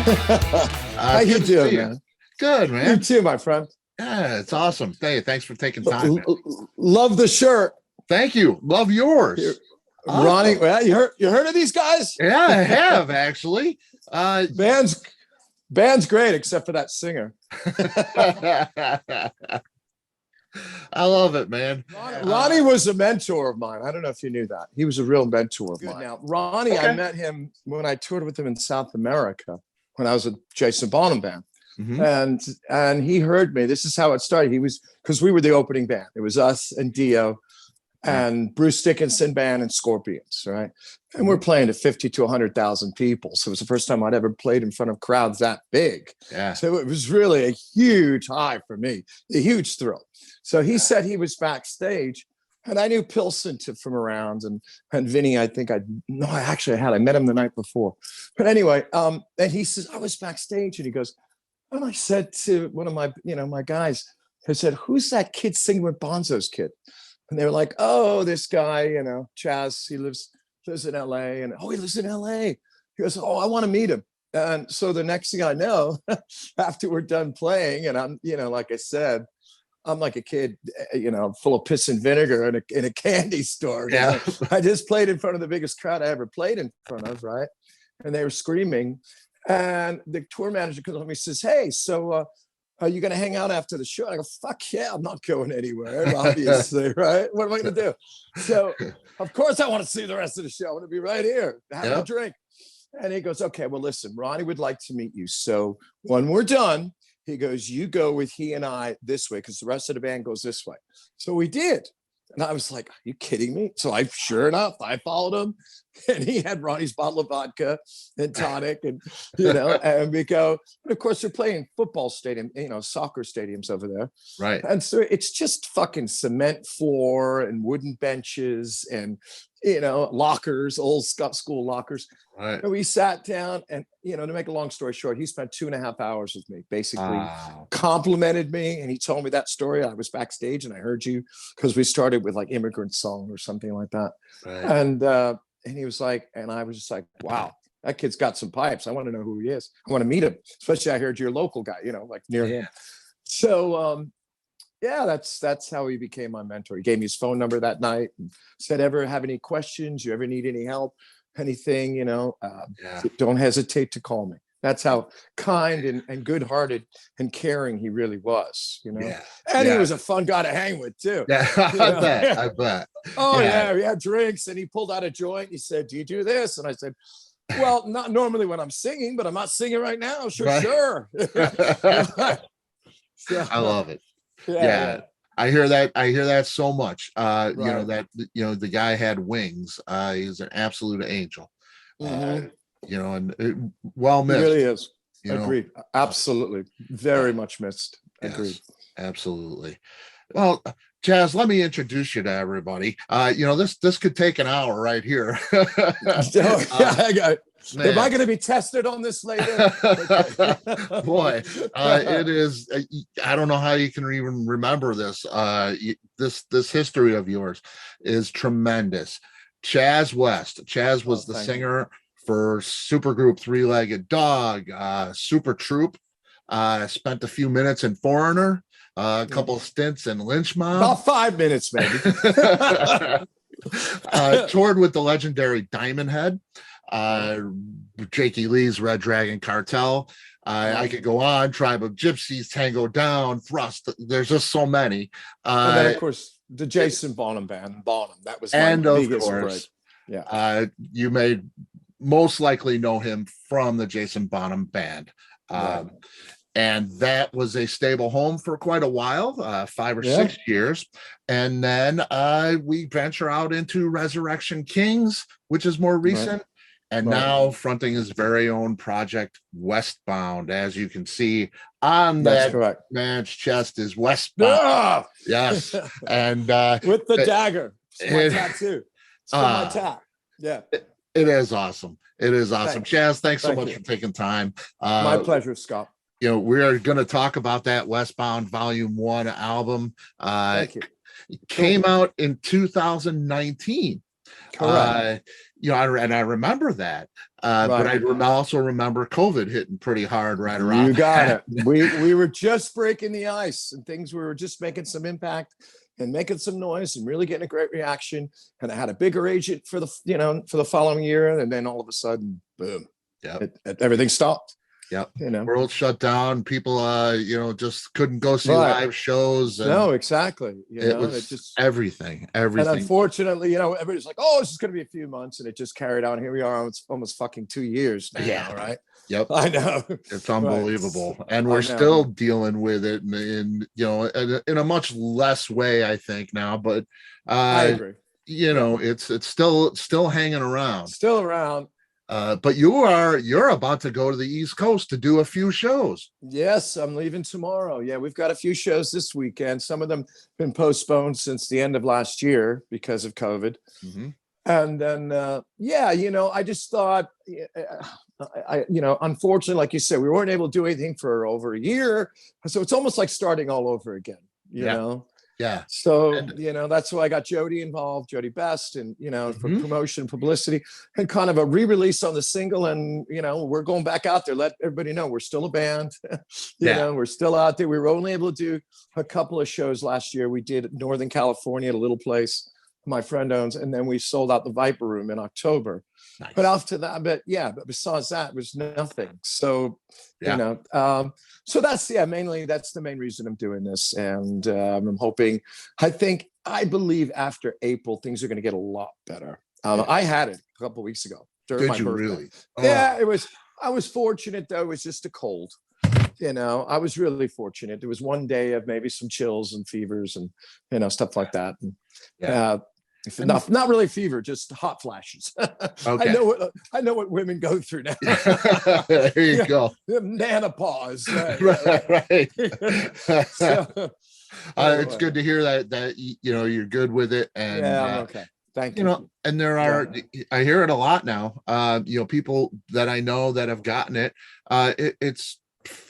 man? How you doing, man? Good, man. You too, my friend. Yeah, it's awesome. Hey, thanks for taking time. Love the shirt. Thank you. Love yours. Awesome. Ronnie, well, you heard of these guys? Yeah, I have actually. Band's great, except for that singer. I love it, man. Ronnie was a mentor of mine. I don't know if you knew that. He was a real mentor of mine. Now, Ronnie, I met him when I toured with him in South America when I was a Jason Bonham band. Mm-hmm. And he heard me. This is how it started. He was, because we were the opening band. It was us and Dio and Bruce Dickinson band and Scorpions, right? And we're playing to 50 to 100,000 people. So it was the first time I'd ever played in front of crowds that big. Yeah. So it was really a huge high for me, a huge thrill. So he said he was backstage, and I knew Pilson from around, and Vinny, I met him the night before. But anyway, and he says, I was backstage, and he goes, and I said to one of my, my guys, I said, who's that kid singing with Bonzo's kid? And they were like, oh, this guy, Chas, he lives in LA. And he lives in LA. He goes, oh, I want to meet him. And so the next thing I know, after we're done playing, and I'm, like I said, I'm like a kid, full of piss and vinegar in a candy store. Yeah. I just played in front of the biggest crowd I ever played in front of, right? And they were screaming. And the tour manager comes up to me and says, hey, so are you going to hang out after the show? And I go, fuck yeah, I'm not going anywhere, obviously, right? What am I going to do? So, of course, I want to see the rest of the show. I want to be right here, having a drink. And he goes, okay, well, listen, Ronnie would like to meet you. So when we're done, he goes, you go with he and I this way, because the rest of the band goes this way. So we did. And I was like, are you kidding me? So sure enough, I followed him, and he had Ronnie's bottle of vodka and tonic, and, and we go, and of course they're playing football stadium, soccer stadiums over there. Right. And so it's just fucking cement floor and wooden benches and, lockers, old school lockers. Right. And we sat down, and, to make a long story short, he spent 2.5 hours with me, basically complimented me. And he told me that story. I was backstage and I heard you, because we started with like Immigrant Song or something like that. Right. And he was like, and I was just like, wow, that kid's got some pipes. I want to know who he is. I want to meet him. Especially I heard you're a local guy, like near him. So, that's how he became my mentor. He gave me his phone number that night and said, ever have any questions, you ever need any help, anything, don't hesitate to call me. That's how kind and good-hearted and caring he really was, And he was a fun guy to hang with too. Yeah, I bet. Oh yeah, we had drinks, and he pulled out a joint. He said, do you do this? And I said, well, not normally when I'm singing, but I'm not singing right now. Sure. So, I love it. Yeah. I hear that so much. The guy had wings. He's an absolute angel. And well missed. He really is. Agreed. Absolutely. Very much missed. Agreed. Yes, absolutely. Well, Chas, let me introduce you to everybody. This could take an hour right here. Am I going to be tested on this later? Boy, it is. I don't know how you can even remember this. This history of yours is tremendous. Chas West. Chas was the singer for supergroup Three-Legged Dog, Super Troop. Spent a few minutes in Foreigner, a couple of stints in Lynch Mob. About 5 minutes, maybe. Toured with the legendary Diamond Head. Jakey Lee's Red Dragon Cartel. I could go on. Tribe of Gypsies, Tango Down, Thrust. There's just so many. And then, of course, the Jason Bonham band, Bonham. That was my biggest break. Yeah. You may most likely know him from the Jason Bonham band. And that was a stable home for quite a while, 5 or 6 years. And then we venture out into Resurrection Kings, which is more recent. And now fronting his very own project, Westbound. As you can see on that man's chest is Westbound. Yes. And with the dagger. It's my tattoo. It's my tat. Yeah. It is awesome. It is awesome. Chas, thanks so much for taking time. My pleasure, Scott. We are going to talk about that Westbound Volume 1 album. Thank you. It came out in 2019. Correct. And I remember that. But I also remember COVID hitting pretty hard right around. You got it. We were just breaking the ice, and things, we were just making some impact and making some noise and really getting a great reaction. And I had a bigger agent for the following year, and then all of a sudden, boom, everything stopped. Yep. World shut down. People, just couldn't go see live shows. No, exactly. It was just everything. And unfortunately, everybody's like, "Oh, this is going to be a few months," and it just carried on. Here we are. It's almost fucking 2 years now. Yeah. Right. Yep. I know. It's unbelievable, and we're still dealing with it in a much less way, I think now. But I agree. It's still hanging around. Still around. But you're about to go to the East Coast to do a few shows. Yes, I'm leaving tomorrow. Yeah, we've got a few shows this weekend. Some of them been postponed since the end of last year because of COVID. Mm-hmm. And then, I just thought, unfortunately, like you said, we weren't able to do anything for over a year. So it's almost like starting all over again, you know? Yeah. So, that's why I got Jody involved, Jody Best, and, for promotion, publicity, and kind of a re-release on the single. And, we're going back out there. Let everybody know we're still a band. We're still out there. We were only able to do a couple of shows last year. We did Northern California at a little place my friend owns, and then we sold out the Viper Room in October. Nice. But after that, but besides that, it was nothing. So, so that's mainly that's the main reason I'm doing this, and I'm hoping. I believe after April things are going to get a lot better. I had it a couple of weeks ago during my birthday. Really? Oh. Yeah, it was. I was fortunate though; it was just a cold. I was really fortunate. There was one day of maybe some chills and fevers and stuff like that. And, not really fever, just hot flashes. Okay. I know what women go through now. There you go. Menopause. Right. It's good to hear that you're good with it, and I'm okay. Thank you. And there are, I hear it a lot now. People that I know that have gotten it. It's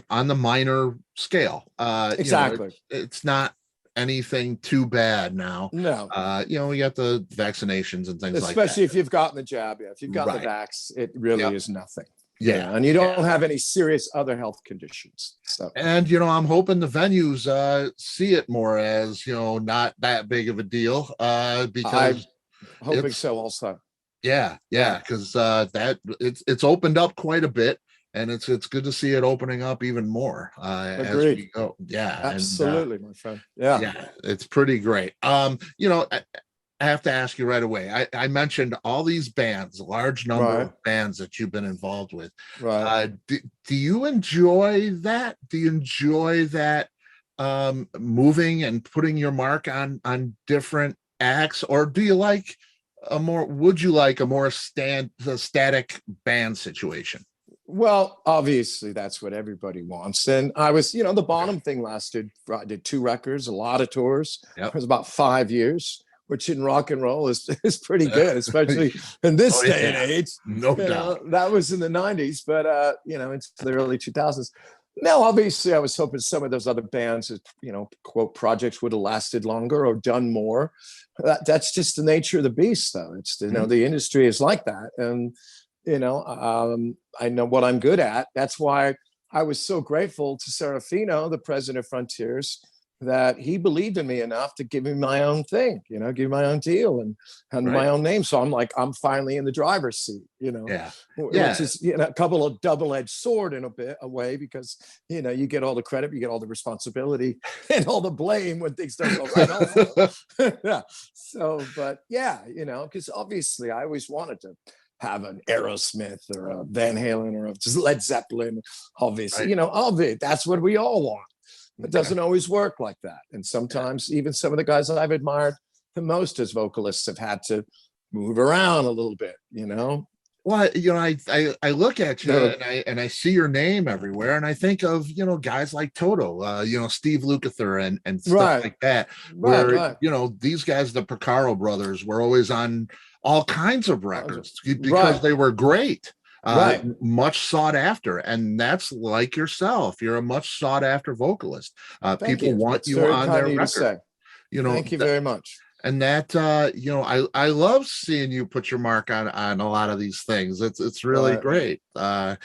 on the minor scale. Exactly. It's not anything too bad now. No. We got the vaccinations and things like that. Especially if you've gotten the jab. Yeah. If you've got the vax, it really is nothing. Yeah. And you don't have any serious other health conditions. So. And, I'm hoping the venues see it more as, not that big of a deal. Because I'm hoping so also. Yeah. Because it's opened up quite a bit. And it's good to see it opening up even more as we go. Yeah, absolutely, my friend. Yeah, it's pretty great. I have to ask you right away. I mentioned all these bands, a large number of bands that you've been involved with. Right. Do you enjoy that? Do you enjoy that moving and putting your mark on different acts, or do you like would you like a more static band situation? Well, obviously that's what everybody wants. And I was, the Bonham thing lasted, I did 2 records, a lot of tours. Yep. It was about 5 years, which in rock and roll is pretty good, especially in this day and age. No doubt. That was in the 90s, but, into the early 2000s. Now, obviously, I was hoping some of those other bands, quote, projects would have lasted longer or done more. That's just the nature of the beast, though. It's, the industry is like that. And, I know what I'm good at. That's why I was so grateful to Serafino, the president of Frontiers, that he believed in me enough to give me my own thing, give me my own deal and my own name. So I'm finally in the driver's seat, which is, a couple of double-edged sword in a way, because, you get all the credit, you get all the responsibility and all the blame when things don't go right. Also. Yeah. So, but because obviously I always wanted to have an Aerosmith or a Van Halen or a Led Zeppelin, obviously, all of it. That's what we all want. It doesn't always work like that. And sometimes even some of the guys that I've admired the most as vocalists have had to move around a little bit, Well, I look at you and I see your name everywhere, and I think of, guys like Toto, Steve Lukather and stuff like that, where, these guys, the Porcaro brothers, were always on all kinds of records because they were great, much sought after. And that's like yourself. You're a much sought after vocalist. People want you on their record. Thank you very much. And that I love seeing you put your mark on a lot of these things. It's really great. So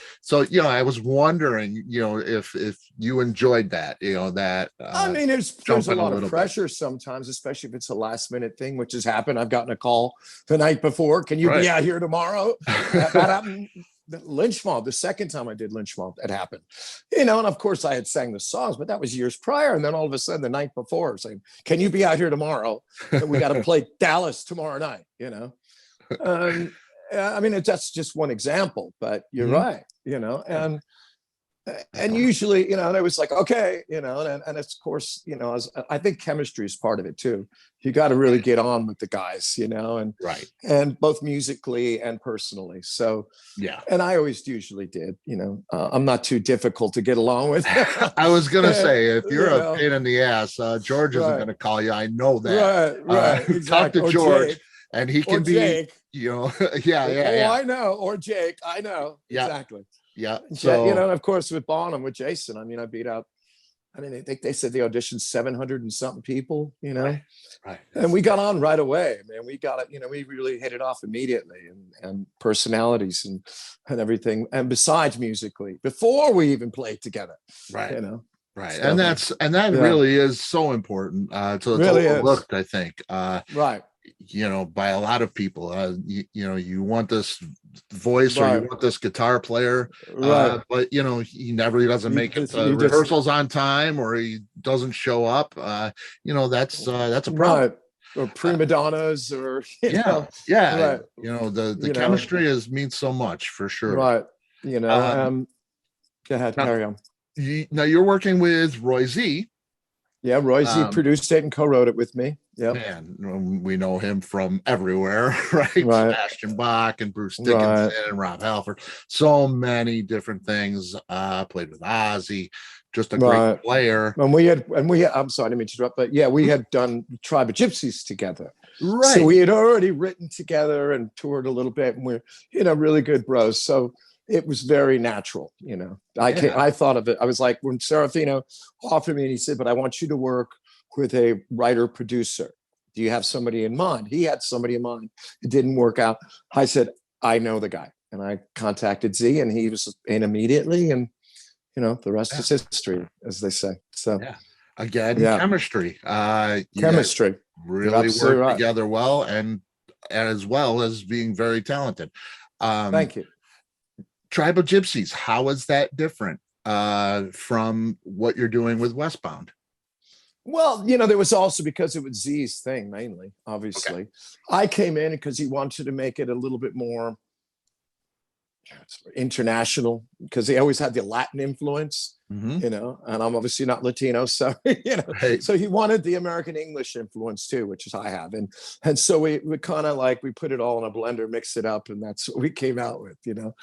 I was wondering, if you enjoyed that, that I mean, there's a lot of pressure sometimes, especially if it's a last minute thing, which has happened. I've gotten a call the night before, can you be out here tomorrow? That happened. Lynch Mob, the second time I did Lynch Mob, that happened, and of course I had sang the songs, but that was years prior. And then all of a sudden the night before saying, can you be out here tomorrow? And we got to play Dallas tomorrow night, I mean, that's just one example, but you're right, and usually, and it was like, okay, and of course, I think chemistry is part of it too. You got to really get on with the guys, and both musically and personally. So, and I always usually did, I'm not too difficult to get along with. I was going to say, if you're a pain in the ass, George isn't going to call you. I know that. Right. Exactly. Talk to George. Jake. And he can be, Jake. I know. Or Jake. I know. Yeah. Exactly. Yeah. So, and of course with Bonham, with Jason, I mean, I beat out, I think they said they auditioned 700 and something people, Right. And we got on right away, man. We got it, we really hit it off immediately, and personalities and everything. And besides musically, before we even played together, right. Right. So, and that really is so important to really overlooked, I think. Right. By a lot of people, you want this voice or you want this guitar player, but he doesn't make it to rehearsals on time, or he doesn't show up. That's a problem. Right. Or prima donnas, or the chemistry means so much for sure. Right. Go ahead, carry on. Now you're working with Roy Z. Yeah, Roy Z produced it and co-wrote it with me. Yeah, man, we know him from everywhere, right? Sebastian Bach and Bruce Dickinson and Rob Halford. So many different things. Played with Ozzy, just a great player. And we had. I'm sorry, I didn't mean to interrupt, but we had done Tribe of Gypsies together. Right. So we had already written together and toured a little bit, and we're really good bros. So it was very natural, I thought of it. I was like, when Serafino offered me, and he said, but I want you to work with a writer producer. Do you have somebody in mind? He had somebody in mind. It didn't work out. I said, I know the guy. And I contacted Z, and he was in immediately. And, the rest is history, as they say. So again, chemistry. Chemistry. Really work together well, and as well as being very talented. Thank you. Tribe of Gypsies, how is that different from what you're doing with Westbound? Well, there was also, because it was Z's thing mainly, obviously. Okay. I came in because he wanted to make it a little bit more international, because he always had the Latin influence, and I'm obviously not Latino, so so he wanted the American English influence too, which is I have, and so we kind of we put it all in a blender, mix it up, and that's what we came out with. But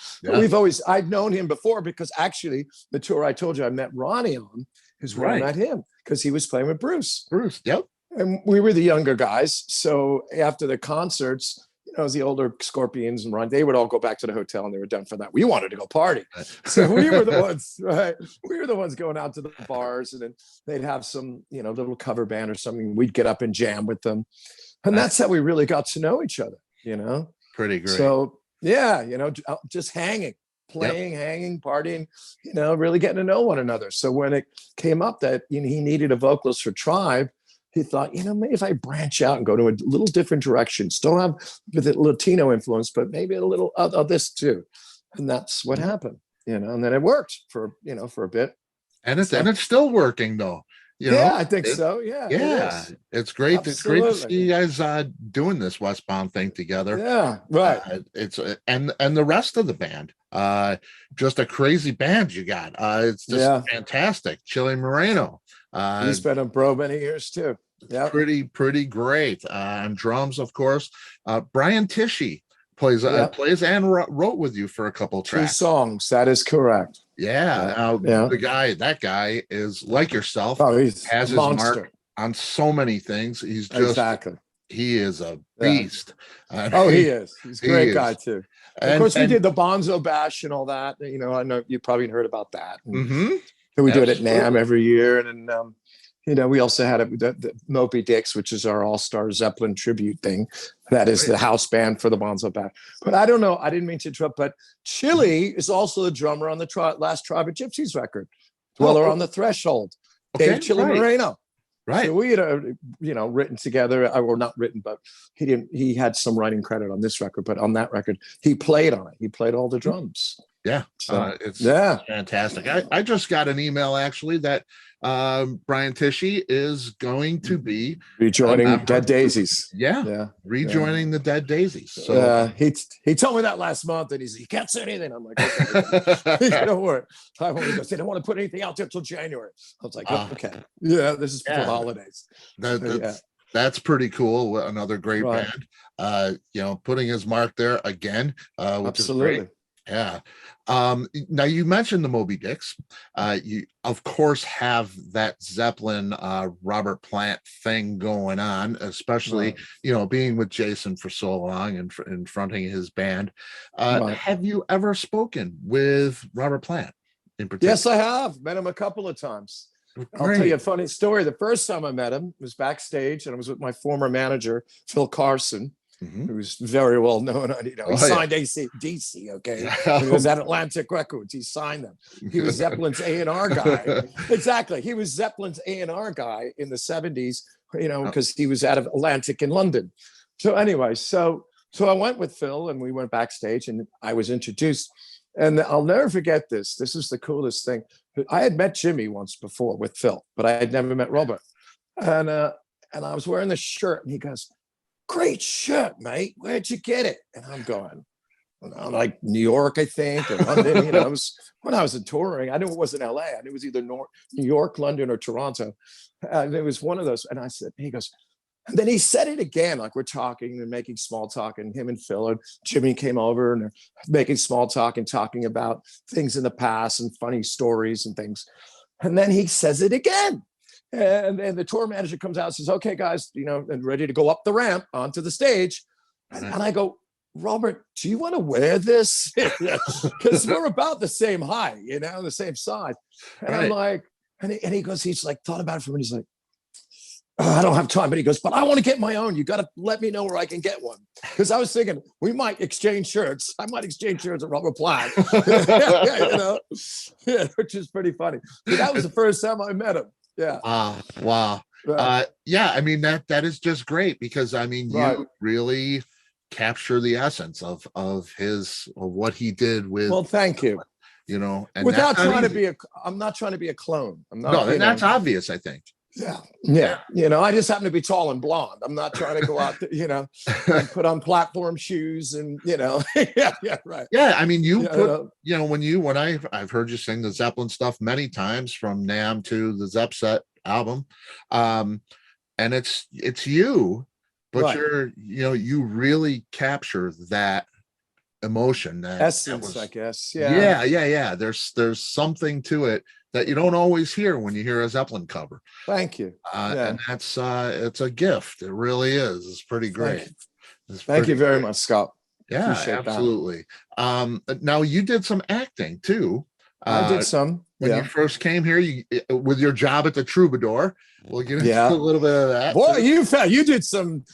I've known him before, because actually the tour I told you I met Ronnie on is where I met him, because he was playing with Bruce. Yep. And we were the younger guys, so after the concerts, the older Scorpions and Ron, they would all go back to the hotel, and they were done for that. We wanted to go party. So we were the ones, right? We were the ones going out to the bars, and then they'd have some, little cover band or something. We'd get up and jam with them. And that's how we really got to know each other, Pretty great. So, just hanging, playing, hanging, partying, really getting to know one another. So when it came up that he needed a vocalist for Tribe, he thought, maybe if I branch out and go to a little different direction, still have the Latino influence, but maybe a little of this too. And that's what happened, and then it worked for a bit. And it's still working though. I think so. Yeah. It's great. Absolutely. It's great to see you guys doing this Westbound thing together. Yeah. Right. It's and the rest of the band, just a crazy band you got. It's just fantastic. Chili Moreno. He's been a bro many years too. Yeah. Pretty great. On drums, of course. Brian Tishy plays and wrote with you for a couple tracks. 2 songs. That is correct. That guy is like yourself. Oh, he has his mark on so many things. He's just he is a beast. He is. He's a great guy too. Of course, we did the Bonzo Bash and all that. I know you probably heard about that. So we do it at NAMM every year, and we also had the Moby Dicks, which is our all-star Zeppelin tribute thing. That is the house band for the Bonzo band. But I don't know. I didn't mean to interrupt, but Chili is also the drummer on the last Tribe of Gypsies record, Dweller on the Threshold, Dave Chili Moreno. Right. So we had, written together, or not written, but he had some writing credit on this record, but on that record, he played on it. He played all the drums. Yeah. So, it's fantastic. I just got an email actually that Brian Tichy is going to be rejoining Dead Daisies. Rejoining the Dead Daisies. So he told me that last month, and he said, "You can't say anything." I'm like, okay. Don't worry. They don't want to put anything out there till January. I was like, okay, this is for the holidays. That's pretty cool. Another great band. Putting his mark there again, which absolutely. is great. Yeah. Now you mentioned the Moby Dicks. You of course have that Zeppelin Robert Plant thing going on, especially being with Jason for so long and fronting his band. Have you ever spoken with Robert Plant in particular? Yes, I have. Met him a couple of times. Great. I'll tell you a funny story. The first time I met him was backstage, and I was with my former manager, Phil Carson. Who's very well known. He signed AC/DC. Okay, he was at Atlantic Records. He signed them. He was Zeppelin's A&R guy. Exactly, he was Zeppelin's A&R guy in the '70s. Because he was out of Atlantic in London. So anyway, so I went with Phil, and we went backstage, and I was introduced. And I'll never forget this. This is the coolest thing. I had met Jimmy once before with Phil, but I had never met Robert. And I was wearing this shirt, and he goes, "Great shirt, mate. Where'd you get it?" And I'm going, like New York, I think, or London. It was when I was touring. I knew it wasn't LA. I knew it was either New York, London, or Toronto. And it was one of those. And I said, he goes, and then he said it again, like we're talking and making small talk. And him and Phil and Jimmy came over and they're making small talk and talking about things in the past and funny stories and things. And then he says it again. And the tour manager comes out and says, "Okay, guys, and ready to go up the ramp onto the stage." And I go, "Robert, do you want to wear this?" Because we're about the same height, the same size. And I'm like, and he goes, he's like, thought about it for a minute. He's like, "I don't have time." But he goes, "But I want to get my own. You got to let me know where I can get one." Because I was thinking we might exchange shirts. I might exchange shirts at Robert Plant, which is pretty funny. But that was the first time I met him. Yeah. Wow. I mean, that is just great because you really capture the essence of what he did with. Well, thank you. And without trying to be I'm not trying to be a clone. I'm not. No, and that's obvious, I think. Yeah. I just happen to be tall and blonde. I'm not trying to go out, and put on platform shoes and, right. Yeah. I mean, you put, when I've heard you sing the Zeppelin stuff many times from NAMM to the Zepp Set album. And it's you, but you really capture that emotion, that essence, I guess. Yeah. There's something to it that you don't always hear when you hear a Zeppelin cover. Thank you. And that's it's a gift. It really is. It's pretty great. Thank you very much, Scott. Yeah, absolutely. Now you did some acting too. I did some when you first came here. You with your job at the Troubadour. We'll get into a little bit of that. Boy, you did some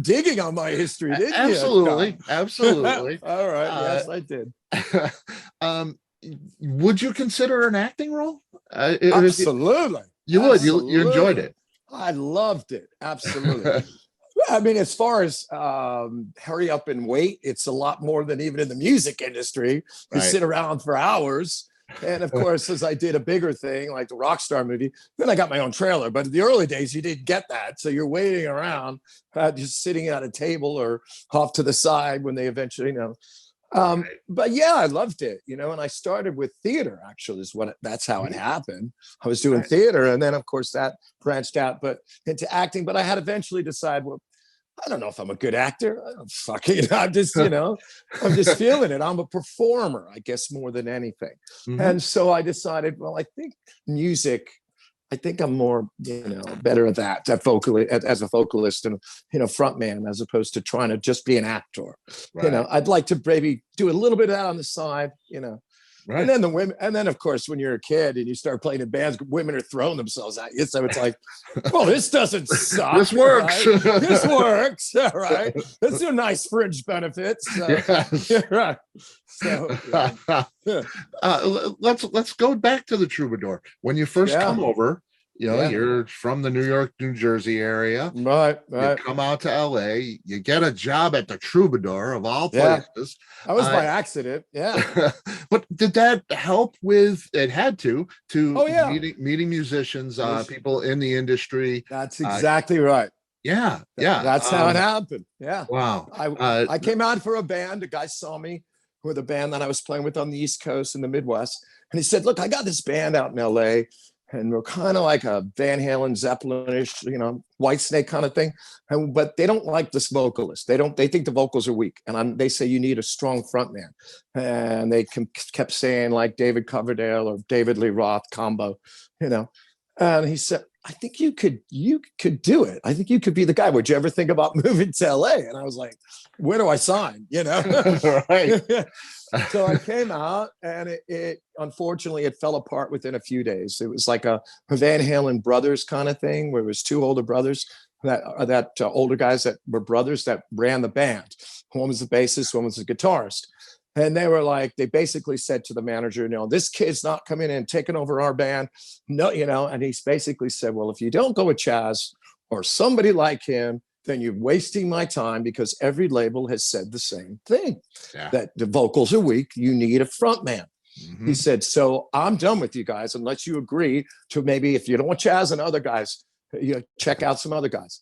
digging on my history, didn't you? Absolutely. All right. Yes, I did. Would you consider an acting role? Absolutely. You would. You enjoyed it. I loved it. Absolutely. I mean, as far as hurry up and wait, it's a lot more than even in the music industry. You sit around for hours. And of course, as I did a bigger thing like the Rockstar movie, then I got my own trailer. But in the early days, you didn't get that. So you're waiting around, just sitting at a table or off to the side when they eventually, but yeah, I loved it, and I started with theater, actually, that's how it happened. I was doing theater, and then of course that branched out into acting, but I had eventually decided, well, I don't know if I'm a good actor. I don't fucking, I'm just, I'm just feeling it. I'm a performer, I guess, more than anything. And so I decided, well, I think music, I think I'm more, better at that, as a vocalist and, frontman, as opposed to trying to just be an actor. I'd like to maybe do a little bit of that on the side, Right. And then the women, and then of course, when you're a kid and you start playing in bands, women are throwing themselves at you. So it's like, well, this doesn't suck. This works. Right? This works. All right. Let's do nice fringe benefits. Yes. Right. So let's go back to the Troubadour. When you first come over, you're from the New York, New Jersey area. Right. You come out to LA, you get a job at the Troubadour of all places. That was by accident. Yeah. But did that help with, it had to meeting musicians, people in the industry? That's exactly right. Yeah. That's how it happened. Yeah. Wow. I came out for a band. A guy saw me with a band that I was playing with on the East Coast in the Midwest. And he said, look, I got this band out in LA. And we're kind of like a Van Halen, Zeppelin-ish, White Snake kind of thing. But they don't like this vocalist. They think the vocals are weak. And they say you need a strong front man. And they kept saying like David Coverdale or David Lee Roth combo, And he said, I think you could do it. I think you could be the guy. Would you ever think about moving to LA? And I was like, where do I sign? Right. So I came out, and it unfortunately it fell apart within a few days. It was like a Van Halen brothers kind of thing, where it was two older brothers that older guys that were brothers that ran the band. One was the bassist, one was the guitarist. And they were like, they basically said to the manager, this kid's not coming in and taking over our band. No, and he basically said, well, if you don't go with Chas or somebody like him, then you're wasting my time, because every label has said the same thing, that the vocals are weak. You need a front man. Mm-hmm. He said, so I'm done with you guys unless you agree to, maybe if you don't want Chas and other guys, check out some other guys.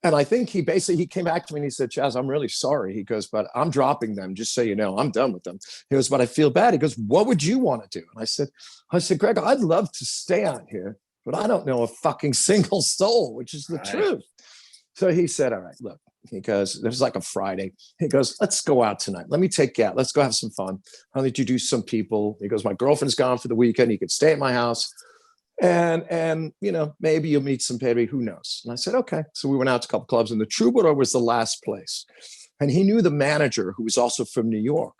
And I think he came back to me and he said, Chas, I'm really sorry. He goes, but I'm dropping them, just so you know, I'm done with them. He goes, but I feel bad. He goes, what would you want to do? And I said, Greg, I'd love to stay out here, but I don't know a fucking single soul, which is the truth. So he said, all right, look, he goes, it was like a Friday. He goes, let's go out tonight. Let me take you out. Let's go have some fun. I'll introduce some people. He goes, my girlfriend's gone for the weekend. You could stay at my house. And maybe you'll meet some baby, who knows? And I said, okay. So we went out to a couple clubs, and the Troubadour was the last place. And he knew the manager, who was also from New York.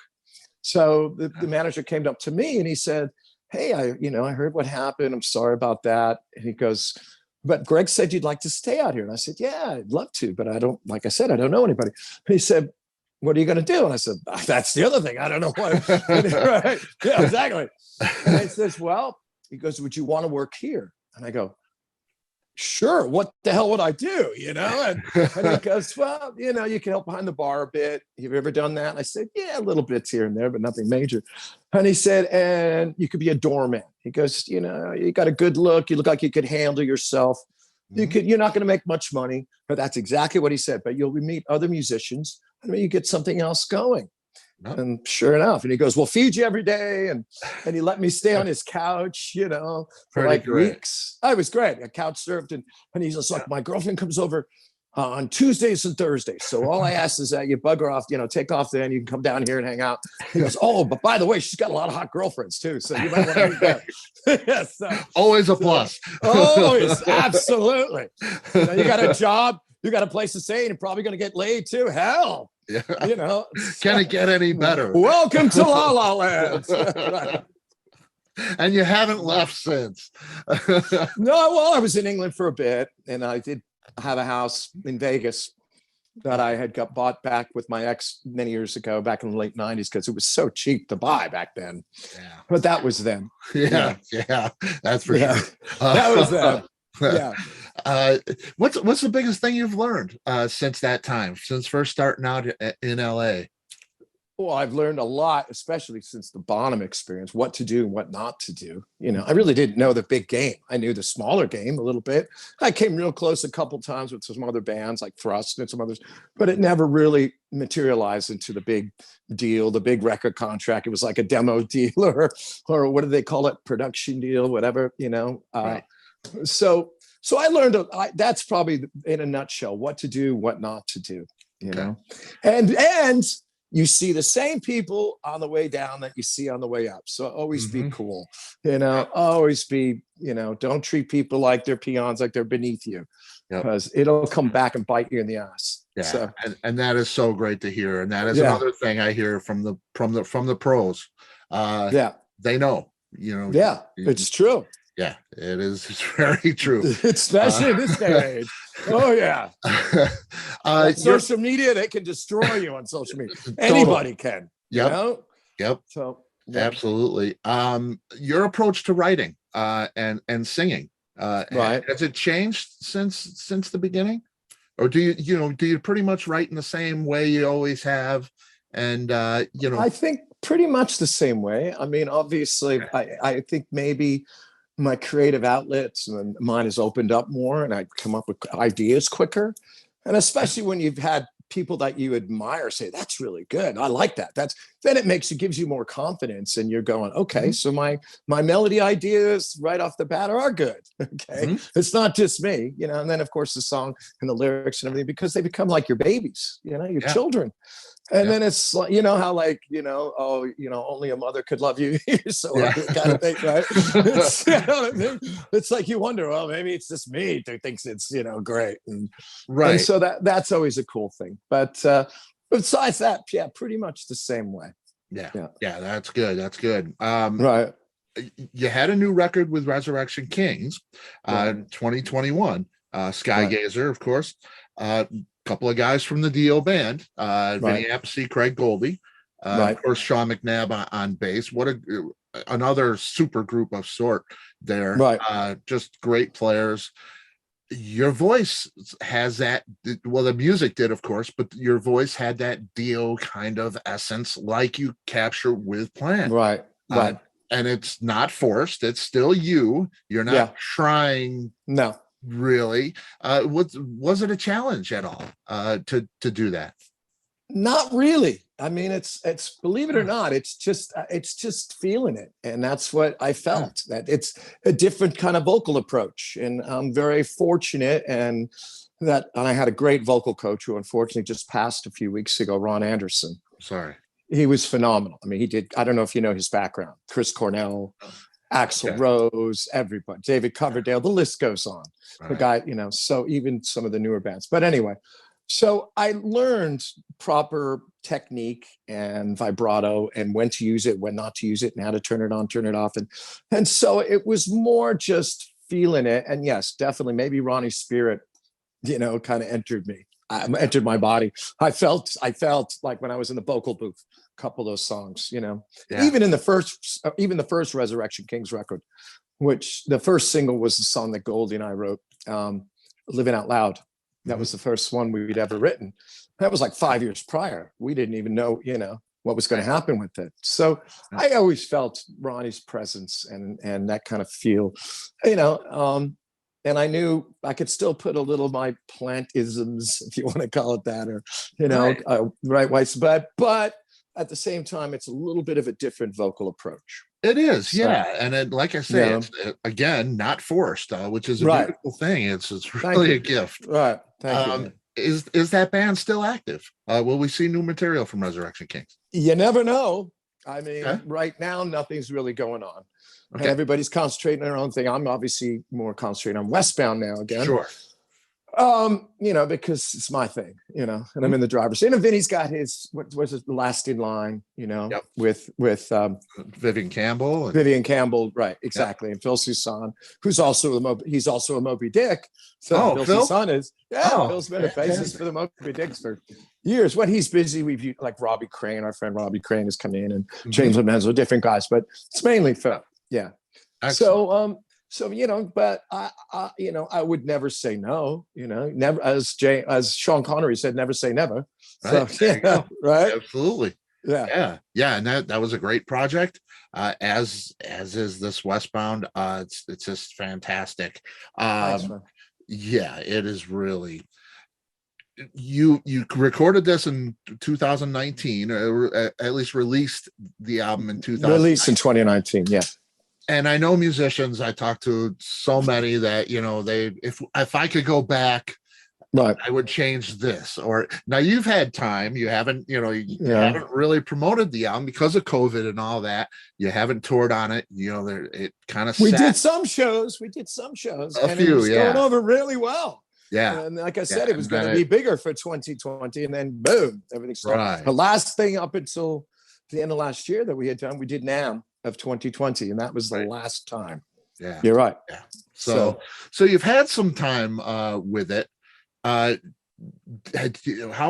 So the manager came up to me and he said, hey, I heard what happened. I'm sorry about that. And he goes, but Greg said you'd like to stay out here. And I said, yeah, I'd love to, but I don't know anybody. And he said, what are you going to do? And I said, that's the other thing. I don't know what. Right? Yeah, exactly. And he says, well, he goes, would you want to work here? And I go, sure. What the hell would I do? And he goes, well, you can help behind the bar a bit. Have you ever done that? And I said, yeah, little bits here and there, but nothing major. And he said, and you could be a doorman. He goes, you got a good look. You look like you could handle yourself. You're not going to make much money, but that's exactly what he said. But you'll meet other musicians, and you get something else going. No. And sure enough, and he goes, we'll feed you every day. And he let me stay on his couch, for like weeks. Oh, it was great. A couch served. And he's just like, my girlfriend comes over on Tuesdays and Thursdays. So all I ask is that you bug her off, take off there and you can come down here and hang out. He goes, oh, but by the way, she's got a lot of hot girlfriends too. So you might want to meet them. Yes. Always a plus. Always. Absolutely. You got a job, you got a place to stay, and you're probably going to get laid too. Hell. Yeah. Can it get any better? Welcome to La La Land. Right. And you haven't left since. No, well, I was in England for a bit, and I did have a house in Vegas that I had got bought back with my ex many years ago, back in the late 90s, because it was so cheap to buy back then. Yeah. But that was then. Yeah, that's for sure. That was then. Yeah. What's the biggest thing you've learned since that time, since first starting out in LA? Well, I've learned a lot, especially since the Bonham experience, what to do and what not to do. I really didn't know the big game. I knew the smaller game a little bit. I came real close a couple times with some other bands like Thrust and some others, but it never really materialized into the big deal, the big record contract. It was like a demo deal or what do they call it? Production deal, whatever, Right. So I learned that's probably in a nutshell what to do, what not to do, and you see the same people on the way down that you see on the way up. So always be cool, always be, don't treat people like they're peons, like they're beneath you, because it'll come back and bite you in the ass. Yeah. So, and that is so great to hear. And that is another thing I hear from the pros. Yeah. They know, you know. Yeah, it's true. Yeah, it is. It's very true. Especially in this day and age. Oh, yeah. Social media, they can destroy you on social media. Anybody can. Yep. You know? Yep. So yeah. Absolutely. Your approach to writing and singing, right. has it changed since the beginning? Or do you pretty much write in the same way you always have? And I think pretty much the same way. I mean, obviously, I think maybe my creative outlets and mine has opened up more, and I come up with ideas quicker. And especially when you've had people that you admire say, that's really good, I like that. Then it gives you more confidence, and you're going, okay, so my melody ideas right off the bat are good. Okay. It's not just me, you know. And then of course the song and the lyrics and everything, because they become like your babies, you know, your children. And then it's like, you know how, like, you know, only a mother could love you. So kind of thing, right? It's, you know what I mean? It's like you wonder, well, maybe it's just me who thinks it's, you know, great. And so that's always a cool thing. But besides that, pretty much the same way. Yeah. That's good. That's good. Right. You had a new record with Resurrection Kings, 2021. Skygazer, of course. Couple of guys from the Dio band, Vinny Appice, Craig Goldie, of course Sean McNabb on bass. What another super group of sort there. Just great players. Your voice has that, well, the music did, of course, but your voice had that Dio kind of essence, like you capture with Plant. Right. And it's not forced. It's still you. You're not trying. No. Really, was it a challenge at all to do that? Not really. I mean, it's believe it or not, it's just feeling it, and that's what I felt. That it's a different kind of vocal approach, and I'm very fortunate, and I had a great vocal coach who unfortunately just passed a few weeks ago, Ron Anderson. Sorry, he was phenomenal. I mean, he did. I don't know if you know his background. Chris Cornell. Axl Rose, everybody, David Coverdale, the list goes on. The guy, you know, so even some of the newer bands. But anyway, so I learned proper technique and vibrato and when to use it, when not to use it, and how to turn it on, turn it off. And so it was more just feeling it. And yes, definitely, maybe Ronnie's spirit, you know, kind of entered my body. I felt like when I was in the vocal booth, a couple of those songs, you know, even the first Resurrection Kings record, which the first single was the song that Goldie and I wrote, Living Out Loud. That was the first one we'd ever written. That was like 5 years prior. We didn't even know, you know, what was going to happen with it. So I always felt Ronnie's presence and that kind of feel, you know, and I knew I could still put a little of my Plantisms, if you want to call it that, or, you know, white, but at the same time, it's a little bit of a different vocal approach. It is, and then, like I say, it's again not forced, which is a beautiful thing. It's really a gift. Right. Thank you. Is that band still active? Will we see new material from Resurrection Kings? You never know. I mean, right now, nothing's really going on. Okay. And everybody's concentrating on their own thing. I'm obviously more concentrating on Westbound now again. Sure. You know, because it's my thing, you know, and I'm in the driver's seat. And Vinny's got his, what was it, Last in Line, you know, with Vivian Campbell. Right, exactly. And Phil Soussan, who's also a Moby Dick. So Phil Soussan is, Phil's been a bassist for the Moby Dicks for years. When he's busy, we've like Robbie Crane, our friend Robbie Crane has come in, and James Lomenzo, different guys, but it's mainly Phil. Yeah. Excellent. So, you know, but I you know, I would never say no, you know, never, as Sean Connery said, never say never. Right. So, right. Absolutely. Yeah. And that was a great project. As is this Westbound. It's just fantastic. Yeah, it is really. You recorded this in 2019, or at least released the album in 2019. Released in 2019, yeah. And I know musicians, I talked to so many that, you know, if I could go back, I would change this. Or now you've had time, you haven't, you know, you haven't really promoted the album because of COVID and all that. You haven't toured on it, you know, it kind of We did some shows. A and few, it was going over really well. Yeah. And like I said, it was going to be bigger for 2020, and then boom, everything started. Right. The last thing up until the end of last year that we had done. We did NAMM of 2020, and that was the last time. Yeah, you're right. Yeah. So you've had some time with it. How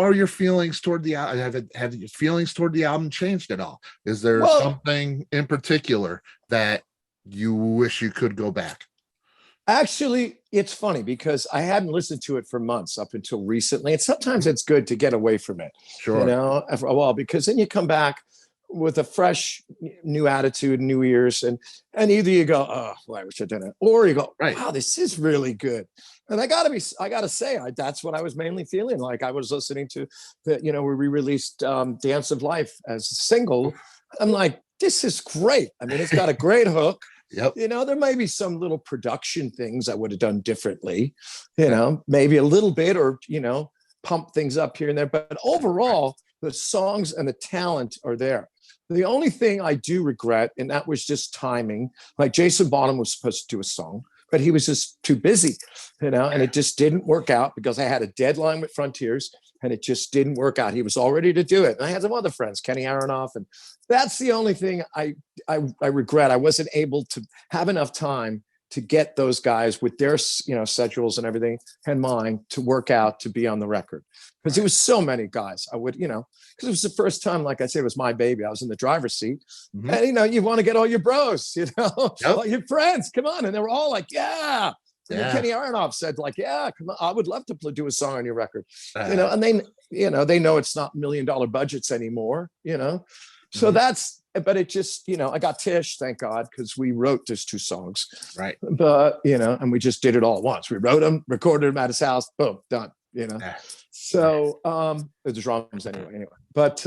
are your feelings toward the album? Have your feelings toward the album changed at all? Is there something in particular that you wish you could go back? Actually, it's funny because I hadn't listened to it for months up until recently. And sometimes it's good to get away from it, sure, you know, for a while, because then you come back with a fresh new attitude, new ears, and either you go, oh, well, I wish I'd done it, or you go, wow, this is really good. And I gotta say, that's what I was mainly feeling like. I was listening to the, you know, we re-released Dance of Life as a single. I'm like, this is great. I mean, it's got a great hook. Yep. You know, there may be some little production things I would have done differently, you know, maybe a little bit, or, you know, pump things up here and there. But overall, the songs and the talent are there. The only thing I do regret, and that was just timing, like Jason Bonham was supposed to do a song, but he was just too busy, you know, and it just didn't work out because I had a deadline with Frontiers and it just didn't work out. He was all ready to do it. And I had some other friends, Kenny Aronoff, and that's the only thing I regret. I wasn't able to have enough time to get those guys with their, you know, schedules and everything and mine to work out to be on the record. Because there was so many guys. I would, you know, because it was the first time, like I said, it was my baby. I was in the driver's seat. Mm-hmm. And, you know, you want to get all your bros, you know, all your friends, come on. And they were all like, yeah. And then Kenny Aronoff said, like, yeah, come on, I would love to do a song on your record. You know, and they, you know, they know it's not $1 million budgets anymore, you know. So that's, but it just, you know, I got Tish, thank God, because we wrote those 2 songs. Right. But, you know, and we just did it all at once. We wrote them, recorded them at his house, boom, done, you know. So the drums anyway. But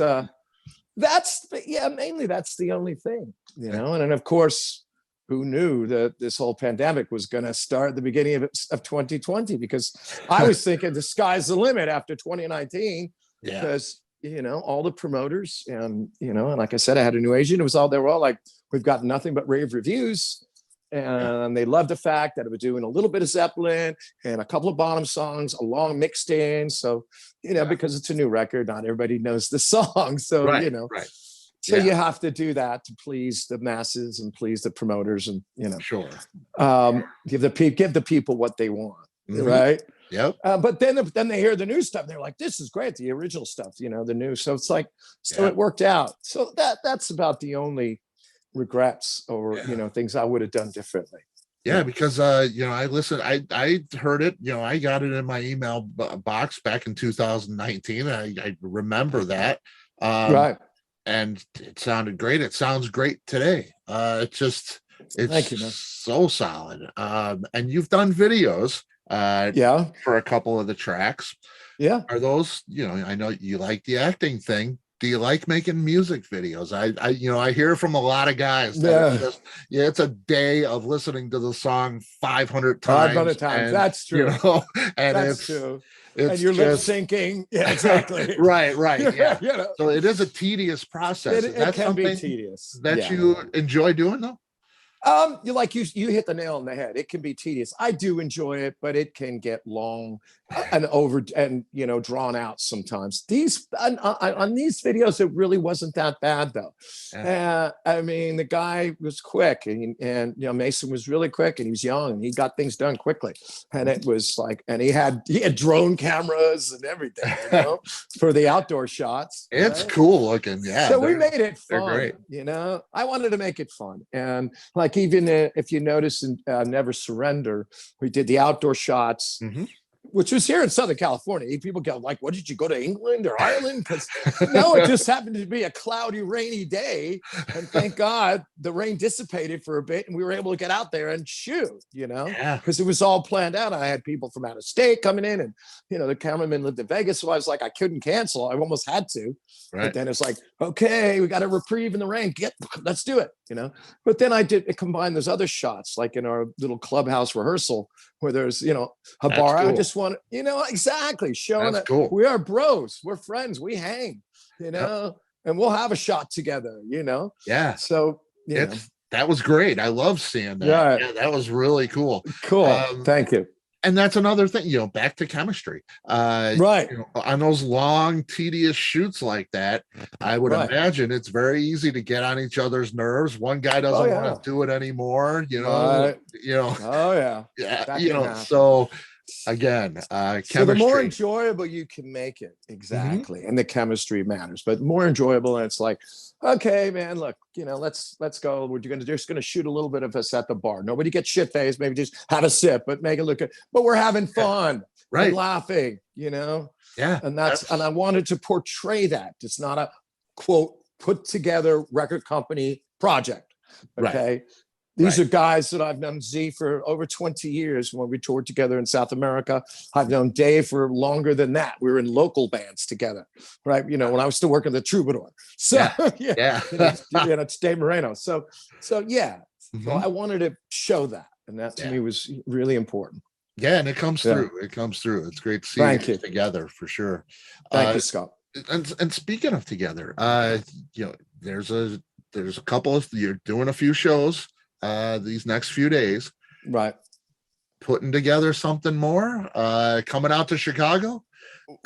that's, mainly that's the only thing, you know. And then, of course, who knew that this whole pandemic was going to start at the beginning of 2020? Because I was thinking the sky's the limit after 2019. Because, you know, all the promoters and, you know, and like I said, I had a new agent. It was all, they were all like, we've got nothing but rave reviews. And they loved the fact that it was doing a little bit of Zeppelin and a couple of Bonham songs along mixed in. So, you know, because it's a new record, not everybody knows the song. So, you know, so you have to do that to please the masses and please the promoters and, you know, give the people what they want. Right. Yep. But then they hear the new stuff. They're like, this is great. The original stuff, you know, the new. So it's like, so it worked out. So that's about the only regrets or, you know, things I would have done differently. Yeah, because you know, I listened, I heard it, you know, I got it in my email box back in 2019. I remember that. Right. And it sounded great. It sounds great today. It's Thank you, man. So solid. And you've done videos for a couple of the tracks. Are those, you know, I know you like the acting thing. Do you like making music videos? I you know, I hear from a lot of guys that it's a day of listening to the song 500 times. 500 times. And, that's true. You know, and that's true. It's and you're lip syncing. Yeah, exactly. right. Yeah. You know, so it is a tedious process. It can be tedious. That you enjoy doing though? You hit the nail on the head. It can be tedious. I do enjoy it, but it can get long and you know, drawn out sometimes. On these videos, it really wasn't that bad though. I mean, the guy was quick, and you know, Mason was really quick, and he was young, and he got things done quickly. And it was like, and he had drone cameras and everything, you know, for the outdoor shots. It's cool looking, So we made it fun. They're great. You know, I wanted to make it fun, and like even if you notice in Never Surrender, we did the outdoor shots. Which was here in Southern California. People go like, what, did you go to England or Ireland? Because no, it just happened to be a cloudy, rainy day. And thank God the rain dissipated for a bit and we were able to get out there and shoot, you know, because it was all planned out. I had people from out of state coming in, and, you know, the cameraman lived in Vegas. So I was like, I couldn't cancel. I almost had to. But then it's like, okay, we got a reprieve in the rain. Let's do it, you know. But then I combine those other shots, like in our little clubhouse rehearsal where there's, you know, a bar. Cool. I just want, you know, exactly showing that we are bros, we're friends, we hang, you know, and we'll have a shot together, you know. So you know. That was great. I love seeing that. Yeah, that was really cool. Thank you. And that's another thing, you know, back to chemistry. Right. You know, on those long, tedious shoots like that, I would imagine it's very easy to get on each other's nerves. One guy doesn't want to do it anymore, you know. You know. Oh yeah. Yeah. You know. Happen. So again, chemistry. So the more enjoyable you can make it, exactly, and the chemistry matters. But more enjoyable, and it's like, okay, man, look, you know, let's go. We're just gonna shoot a little bit of us at the bar. Nobody gets shit faced. Maybe just have a sip, but make it look good. But we're having fun, right? And laughing, you know. Yeah, and and I wanted to portray that. It's not a quote put together record company project. Okay. Right. These are guys that I've known Z for over 20 years when we toured together in South America. I've known Dave for longer than that. We were in local bands together, right? You know, when I was still working the Troubadour. So yeah. It's Dave Moreno. So yeah. So I wanted to show that. And that to me was really important. Yeah, and it comes through. It comes through. It's great to see you together for sure. Thank you, Scott. And speaking of together, you know, there's a couple of, you're doing a few shows these next few days, right? Putting together something more, coming out to Chicago.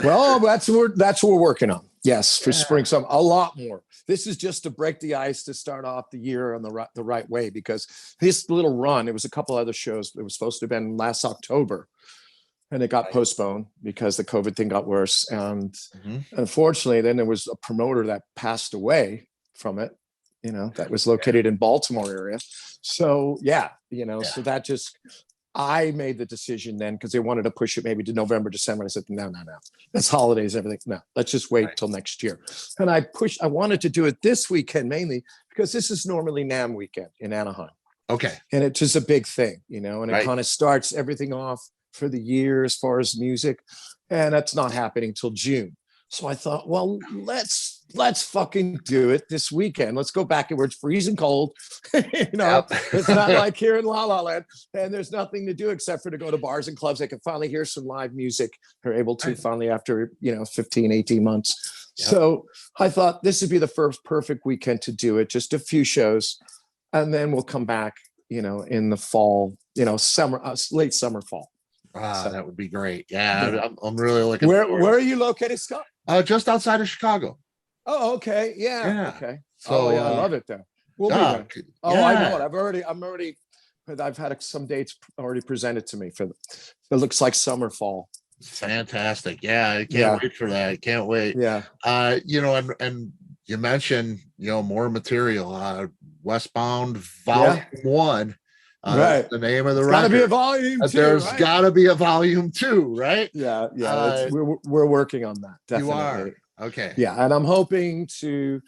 Well, that's what we're working on. Yes, for spring, a lot more. This is just to break the ice to start off the year on the right way, because this little run, it was a couple other shows. It was supposed to have been last October, and it got postponed because the COVID thing got worse. And unfortunately, then there was a promoter that passed away from it, you know, that was located in Baltimore area. So so that just, I made the decision then, because they wanted to push it maybe to November, December. I said, no, that's holidays, everything. No, let's just wait till next year. And I wanted to do it this weekend mainly because this is normally NAMM weekend in Anaheim. Okay. And it's just a big thing, you know, and it kind of starts everything off for the year as far as music. And that's not happening till June. So I thought, well, let's fucking do it this weekend. Let's go back and where it's freezing cold. You know, it's not like here in La La Land, and there's nothing to do except for to go to bars and clubs. They can finally hear some live music. They're able to finally after, 15, 18 months. Yep. So I thought this would be the first perfect weekend to do it. Just a few shows. And then we'll come back, in the fall, summer, late summer, fall. So that would be great. Yeah. I'm really looking Where are you located, Scott? Just outside of Chicago. Oh, okay. Yeah. Okay. So I love it there. We'll be there. Oh, I know it. I've had some dates already presented to me it looks like summer, fall. Fantastic. Yeah. I can't wait for that. I can't wait. Yeah. And you mentioned, more material, Westbound Volume 1. Right. The name of the record. Gotta be a volume 2. There's gotta be a volume 2, right? Yeah. We're working on that. Definitely. You are. Okay. Yeah. And I'm hoping to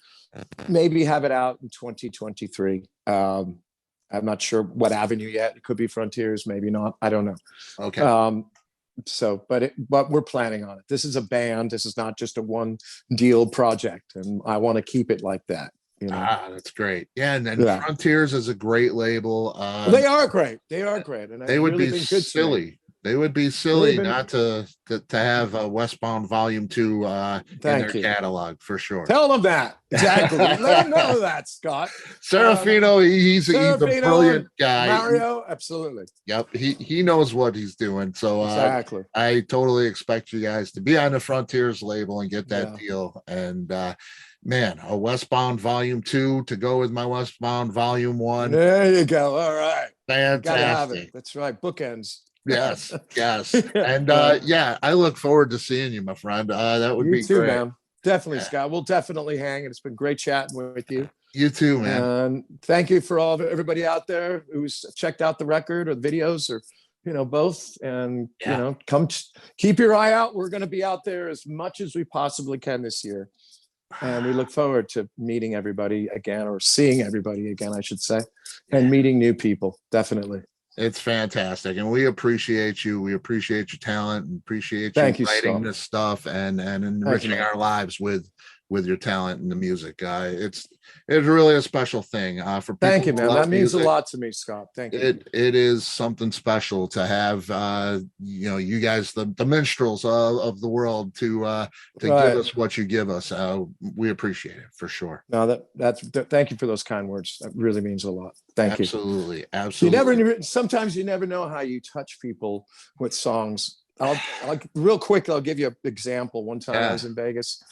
maybe have it out in 2023. I'm not sure what avenue yet. It could be Frontiers, maybe not. I don't know. Okay. But we're planning on it. This is a band. This is not just a one deal project. And I want to keep it like that. That's great. Yeah, and Frontiers is a great label. They are great. And they would be silly. They would be silly not to have a Westbound Volume 2 in their catalog for sure. Tell them that. Exactly. Let them know that, Scott. Serafino, he's a brilliant guy. Mario, absolutely. Yep, he knows what he's doing. So exactly. I totally expect you guys to be on the Frontiers label and get that deal. And man, a Westbound Volume 2 to go with my Westbound Volume 1. There you go. All right. Fantastic. Gotta have it. That's right. Bookends. Yes. And I look forward to seeing you, my friend. That would be too, great. Man. Definitely, Scott. We'll definitely hang. And it's been great chatting with you. You too, man. And thank you for everybody out there who's checked out the record or the videos or both. And come keep your eye out. We're going to be out there as much as we possibly can this year. And we look forward to meeting everybody again, or seeing everybody again, I should say, and meeting new people. Definitely. It's fantastic. And we appreciate you. We appreciate your talent and appreciate you writing this stuff and enriching our lives with with your talent and the music. It's really a special thing for people. Thank you, man. That means music. a lot to me, Scott. Thank you. It is something special to have you guys, the minstrels of the world, to give us what you give us. We appreciate it for sure. No, thank you for those kind words. That really means a lot. Thank you. Absolutely. Sometimes you never know how you touch people with songs. I'll real quick, I'll give you an example. One time I was in Vegas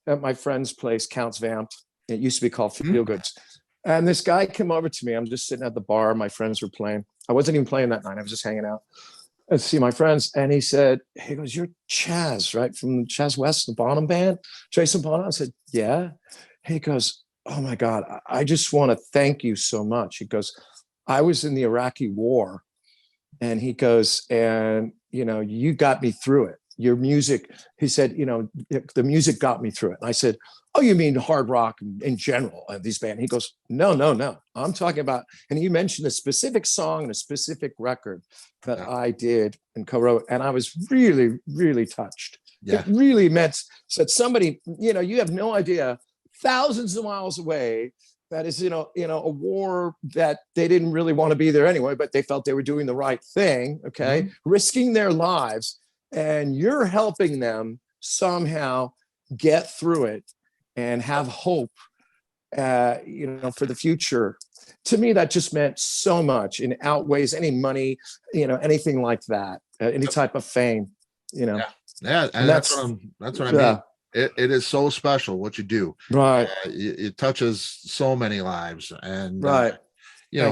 at my friend's place, Count's Vamped. It used to be called Feel Goods. And this guy came over to me. I'm just sitting at the bar. My friends were playing. I wasn't even playing that night. I was just hanging out and see my friends. And he goes, "You're Chas, right? From Chas West, the Bonham band, Jason Bonham." I said, "Yeah." He goes, "Oh my God, I just want to thank you so much." He goes, "I was in the Iraqi war." And he goes, "And, you got me through it. Your music," he said, "the music got me through it." And I said, "Oh, you mean hard rock in general, these bands?" He goes, No. I'm talking about," and he mentioned a specific song and a specific record that I did and co-wrote. And I was really, really touched. Yeah. It really said somebody, you have no idea, thousands of miles away, that is, a war that they didn't really want to be there anyway, but they felt they were doing the right thing. Okay. Risking their lives. And you're helping them somehow get through it and have hope, for the future. To me, that just meant so much, and outweighs any money, anything like that, any type of fame, Yeah. And that's what I mean. It is so special what you do. Right. It touches so many lives. And right.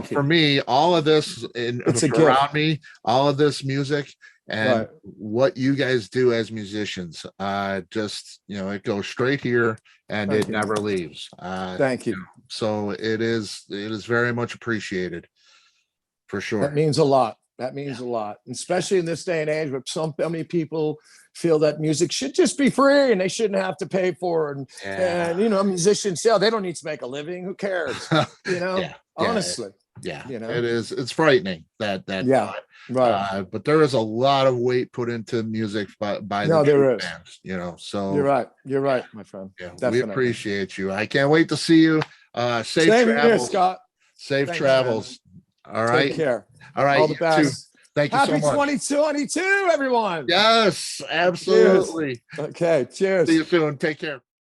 For me, all of this around me, all of this music, and what you guys do as musicians, it goes straight here, and it never leaves. Thank you. So it is very much appreciated, for sure. That means a lot. That means a lot, especially in this day and age, where so many people feel that music should just be free and they shouldn't have to pay for it. And musicians, they don't need to make a living. Who cares? Honestly. Yeah, it's frightening that right. But there is a lot of weight put into music by there is bands, so you're right, my friend. We appreciate you. I can't wait to see you. Safe travels, here, Scott. Safe travels. All right, take care. All right, all the best. Thank you Happy so much. 2022, everyone. Yes, absolutely. Cheers. Okay, cheers. See you soon. Take care.